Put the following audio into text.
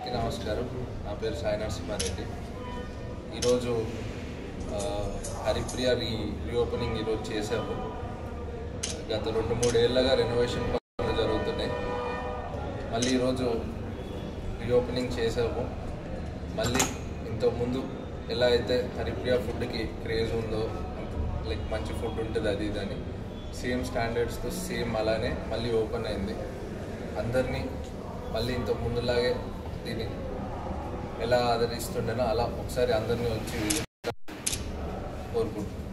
నమస్కారం, నా పేరు సాయి నరసింహారెడ్డి. ఈరోజు హరిప్రియ రీఓపెనింగ్ ఈరోజు చేసాము. గత 2-3 ఏళ్ళగా రెనోవేషన్ పనులు జరుగుతున్నాయి. మళ్ళీ ఈరోజు రీఓపెనింగ్ చేసాము. మళ్ళీ ఇంతకుముందు ఎలా అయితే హరిప్రియ ఫుడ్కి క్రేజ్ ఉందో, లైక్ మంచి ఫుడ్ ఉంటుంది అది ఇదని, సేమ్ స్టాండర్డ్స్తో సేమ్ అలానే మళ్ళీ ఓపెన్ అయింది. అందరినీ మళ్ళీ ఇంతకు ముందులాగే దీన్ని ఎలా ఆదరిస్తుండేనో అలా ఒకసారి అందరినీ వచ్చి కోరుకుంటున్నాను.